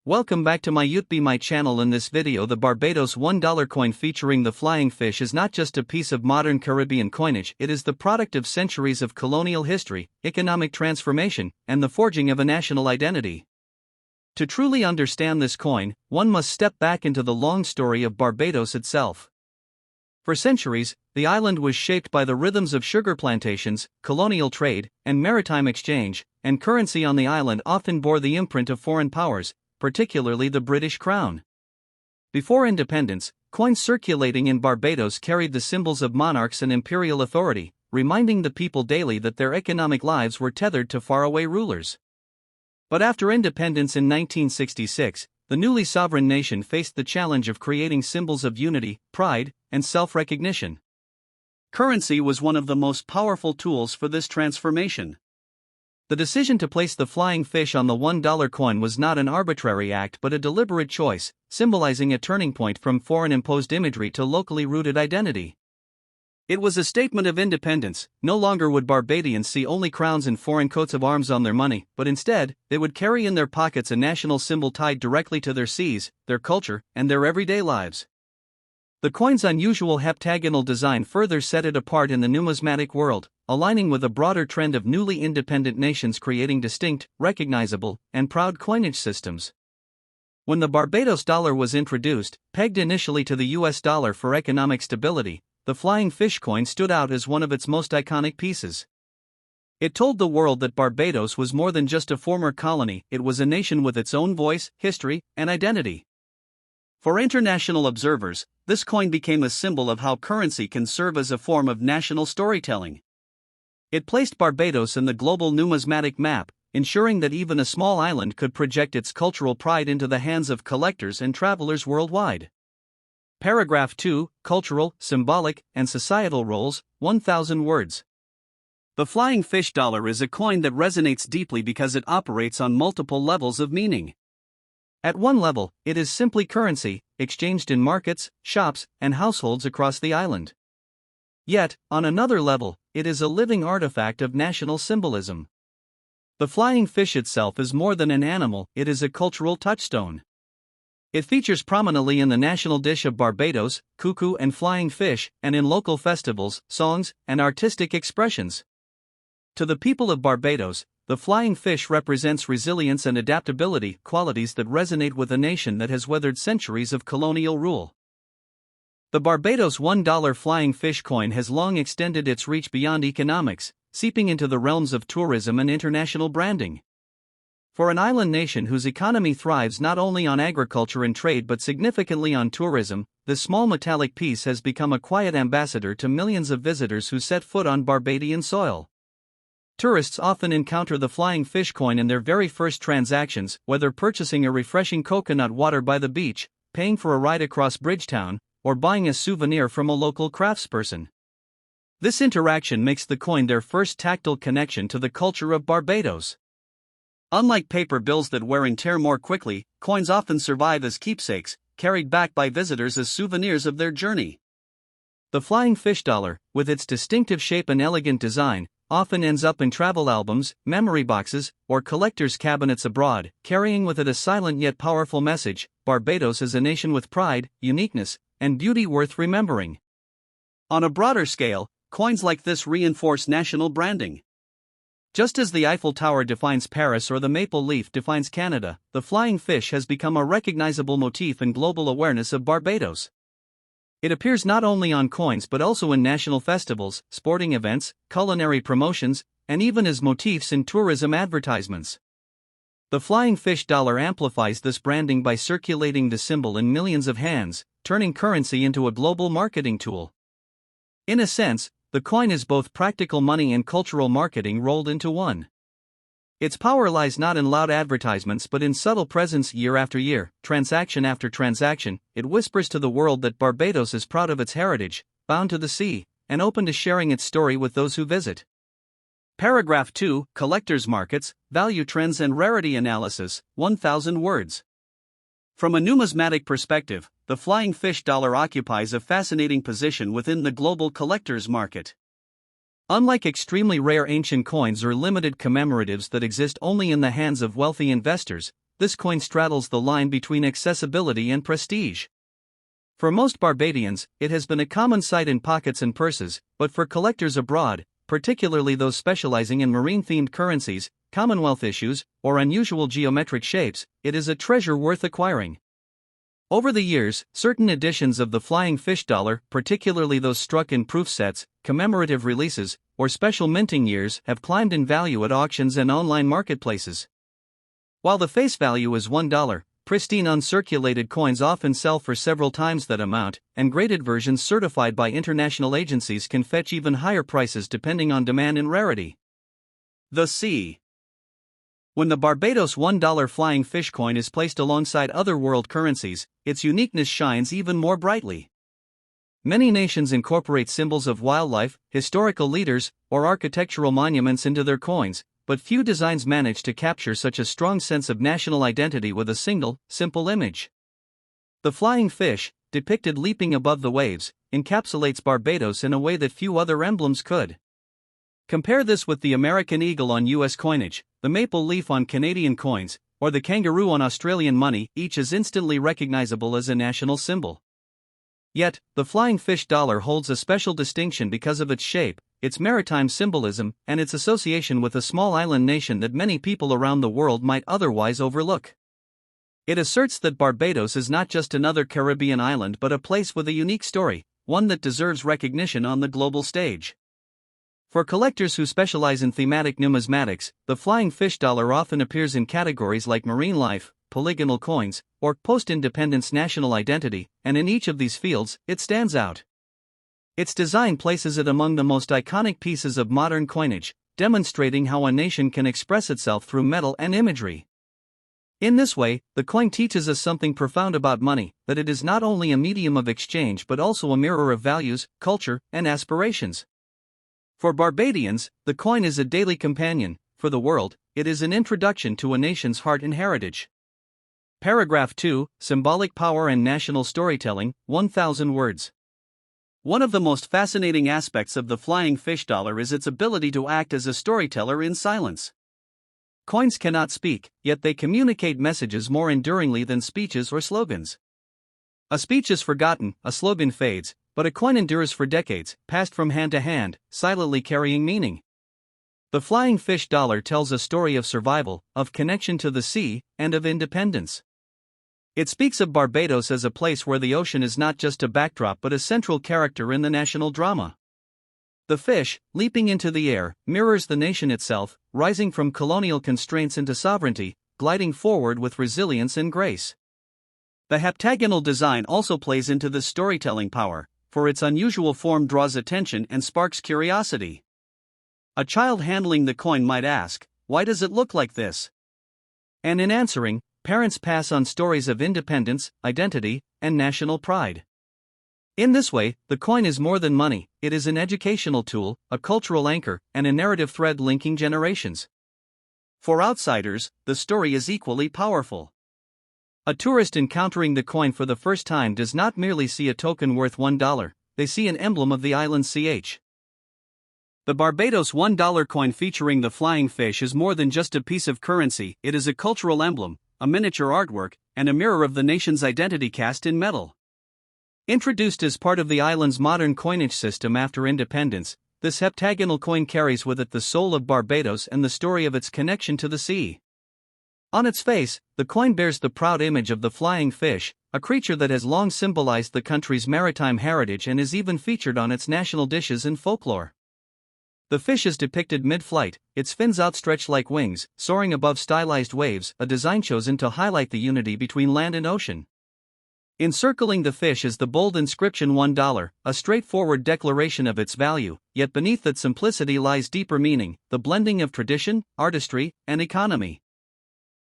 Welcome back to my YouTube channel. In this video, the Barbados $1 coin featuring the flying fish is not just a piece of modern Caribbean coinage, it is the product of centuries of colonial history, economic transformation, and the forging of a national identity. To truly understand this coin, one must step back into the long story of Barbados itself. For centuries, the island was shaped by the rhythms of sugar plantations, colonial trade, and maritime exchange, and currency on the island often bore the imprint of foreign powers, particularly the British Crown. Before independence, coins circulating in Barbados carried the symbols of monarchs and imperial authority, reminding the people daily that their economic lives were tethered to faraway rulers. But after independence in 1966, the newly sovereign nation faced the challenge of creating symbols of unity, pride, and self-recognition. Currency was one of the most powerful tools for this transformation. The decision to place the flying fish on the $1 coin was not an arbitrary act but a deliberate choice, symbolizing a turning point from foreign-imposed imagery to locally rooted identity. It was a statement of independence. No longer would Barbadians see only crowns and foreign coats of arms on their money, but instead, they would carry in their pockets a national symbol tied directly to their seas, their culture, and their everyday lives. The coin's unusual heptagonal design further set it apart in the numismatic world, aligning with a broader trend of newly independent nations creating distinct, recognizable, and proud coinage systems. When the Barbados dollar was introduced, pegged initially to the US dollar for economic stability, the flying fish coin stood out as one of its most iconic pieces. It told the world that Barbados was more than just a former colony, it was a nation with its own voice, history, and identity. For international observers, this coin became a symbol of how currency can serve as a form of national storytelling. It placed Barbados in the global numismatic map, ensuring that even a small island could project its cultural pride into the hands of collectors and travelers worldwide. Paragraph 2, Cultural, Symbolic, and Societal Roles, 1,000 words. The flying fish dollar is a coin that resonates deeply because it operates on multiple levels of meaning. At one level, it is simply currency, exchanged in markets, shops, and households across the island. Yet, on another level, it is a living artifact of national symbolism. The flying fish itself is more than an animal, it is a cultural touchstone. It features prominently in the national dish of Barbados, cuckoo and flying fish, and in local festivals, songs, and artistic expressions. To the people of Barbados, the flying fish represents resilience and adaptability, qualities that resonate with a nation that has weathered centuries of colonial rule. The Barbados $1 flying fish coin has long extended its reach beyond economics, seeping into the realms of tourism and international branding. For an island nation whose economy thrives not only on agriculture and trade but significantly on tourism, this small metallic piece has become a quiet ambassador to millions of visitors who set foot on Barbadian soil. Tourists often encounter the flying fish coin in their very first transactions, whether purchasing a refreshing coconut water by the beach, paying for a ride across Bridgetown, or buying a souvenir from a local craftsperson. This interaction makes the coin their first tactile connection to the culture of Barbados. Unlike paper bills that wear and tear more quickly, coins often survive as keepsakes, carried back by visitors as souvenirs of their journey. The flying fish dollar, with its distinctive shape and elegant design, often ends up in travel albums, memory boxes, or collectors' cabinets abroad, carrying with it a silent yet powerful message: Barbados is a nation with pride, uniqueness, and beauty worth remembering. On a broader scale, coins like this reinforce national branding. Just as the Eiffel Tower defines Paris or the maple leaf defines Canada, the flying fish has become a recognizable motif in global awareness of Barbados. It appears not only on coins but also in national festivals, sporting events, culinary promotions, and even as motifs in tourism advertisements. The flying fish dollar amplifies this branding by circulating the symbol in millions of hands, turning currency into a global marketing tool. In a sense, the coin is both practical money and cultural marketing rolled into one. Its power lies not in loud advertisements but in subtle presence year after year, transaction after transaction. It whispers to the world that Barbados is proud of its heritage, bound to the sea, and open to sharing its story with those who visit. Paragraph 2, Collectors Markets, Value Trends and Rarity Analysis, 1,000 words. From a numismatic perspective, the flying fish dollar occupies a fascinating position within the global collectors market. Unlike extremely rare ancient coins or limited commemoratives that exist only in the hands of wealthy investors, this coin straddles the line between accessibility and prestige. For most Barbadians, it has been a common sight in pockets and purses, but for collectors abroad, particularly those specializing in marine-themed currencies, Commonwealth issues, or unusual geometric shapes, it is a treasure worth acquiring. Over the years, certain editions of the Flying Fish dollar, particularly those struck in proof sets, commemorative releases, or special minting years, have climbed in value at auctions and online marketplaces. While the face value is $1, pristine uncirculated coins often sell for several times that amount, and graded versions certified by international agencies can fetch even higher prices depending on demand and rarity. The C. When the Barbados $1 Flying Fish coin is placed alongside other world currencies, its uniqueness shines even more brightly. Many nations incorporate symbols of wildlife, historical leaders, or architectural monuments into their coins, but few designs manage to capture such a strong sense of national identity with a single, simple image. The flying fish, depicted leaping above the waves, encapsulates Barbados in a way that few other emblems could. Compare this with the American eagle on U.S. coinage, the maple leaf on Canadian coins, or the kangaroo on Australian money, each is instantly recognizable as a national symbol. Yet, the Flying Fish dollar holds a special distinction because of its shape, its maritime symbolism, and its association with a small island nation that many people around the world might otherwise overlook. It asserts that Barbados is not just another Caribbean island but a place with a unique story, one that deserves recognition on the global stage. For collectors who specialize in thematic numismatics, the Flying Fish dollar often appears in categories like marine life, polygonal coins, or post-independence national identity, and in each of these fields, it stands out. Its design places it among the most iconic pieces of modern coinage, demonstrating how a nation can express itself through metal and imagery. In this way, the coin teaches us something profound about money, that it is not only a medium of exchange but also a mirror of values, culture, and aspirations. For Barbadians, the coin is a daily companion; for the world, it is an introduction to a nation's heart and heritage. Paragraph 2, Symbolic Power and National Storytelling, 1,000 words. One of the most fascinating aspects of the Flying Fish dollar is its ability to act as a storyteller in silence. Coins cannot speak, yet they communicate messages more enduringly than speeches or slogans. A speech is forgotten, a slogan fades, but a coin endures for decades, passed from hand to hand, silently carrying meaning. The Flying Fish dollar tells a story of survival, of connection to the sea, and of independence. It speaks of Barbados as a place where the ocean is not just a backdrop but a central character in the national drama. The fish, leaping into the air, mirrors the nation itself, rising from colonial constraints into sovereignty, gliding forward with resilience and grace. The heptagonal design also plays into this storytelling power, for its unusual form draws attention and sparks curiosity. A child handling the coin might ask, "Why does it look like this?" And in answering, parents pass on stories of independence, identity, and national pride. In this way, the coin is more than money; it is an educational tool, a cultural anchor, and a narrative thread linking generations. For outsiders, the story is equally powerful. A tourist encountering the coin for the first time does not merely see a token worth $1, they see an emblem of the island ch. The Barbados $1 coin featuring the flying fish is more than just a piece of currency; it is a cultural emblem, a miniature artwork, and a mirror of the nation's identity cast in metal. Introduced as part of the island's modern coinage system after independence, this heptagonal coin carries with it the soul of Barbados and the story of its connection to the sea. On its face, the coin bears the proud image of the flying fish, a creature that has long symbolized the country's maritime heritage and is even featured on its national dishes and folklore. The fish is depicted mid-flight, its fins outstretched like wings, soaring above stylized waves, a design chosen to highlight the unity between land and ocean. Encircling the fish is the bold inscription $1, a straightforward declaration of its value, yet beneath that simplicity lies deeper meaning, the blending of tradition, artistry, and economy.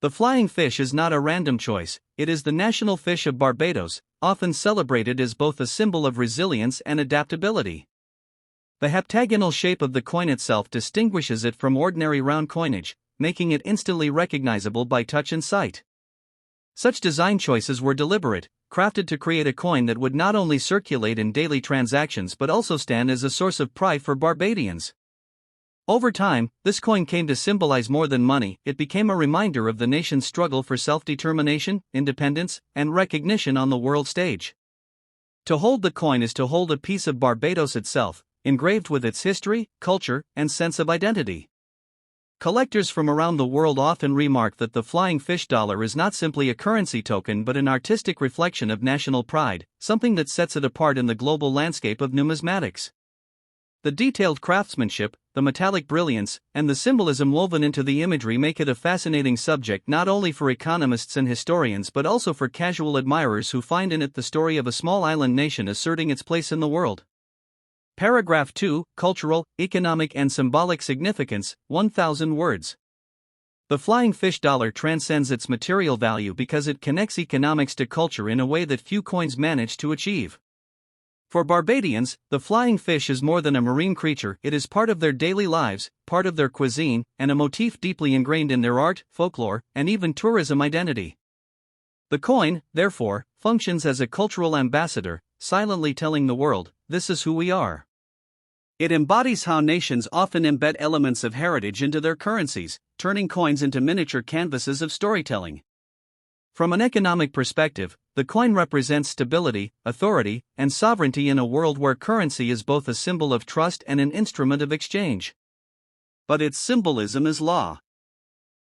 The flying fish is not a random choice; it is the national fish of Barbados, often celebrated as both a symbol of resilience and adaptability. The heptagonal shape of the coin itself distinguishes it from ordinary round coinage, making it instantly recognizable by touch and sight. Such design choices were deliberate, crafted to create a coin that would not only circulate in daily transactions but also stand as a source of pride for Barbadians. Over time, this coin came to symbolize more than money. It became a reminder of the nation's struggle for self-determination, independence, and recognition on the world stage. To hold the coin is to hold a piece of Barbados itself, engraved with its history, culture, and sense of identity. Collectors from around the world often remark that the flying fish dollar is not simply a currency token but an artistic reflection of national pride, something that sets it apart in the global landscape of numismatics. The detailed craftsmanship, the metallic brilliance, and the symbolism woven into the imagery make it a fascinating subject not only for economists and historians but also for casual admirers who find in it the story of a small island nation asserting its place in the world. Paragraph 2, Cultural, Economic and Symbolic Significance, 1,000 words. The flying fish dollar transcends its material value because it connects economics to culture in a way that few coins manage to achieve. For Barbadians, the flying fish is more than a marine creature, it is part of their daily lives, part of their cuisine, and a motif deeply ingrained in their art, folklore, and even tourism identity. The coin, therefore, functions as a cultural ambassador, silently telling the world, "This is who we are." It embodies how nations often embed elements of heritage into their currencies, turning coins into miniature canvases of storytelling. From an economic perspective, the coin represents stability, authority, and sovereignty in a world where currency is both a symbol of trust and an instrument of exchange. But its symbolism is law.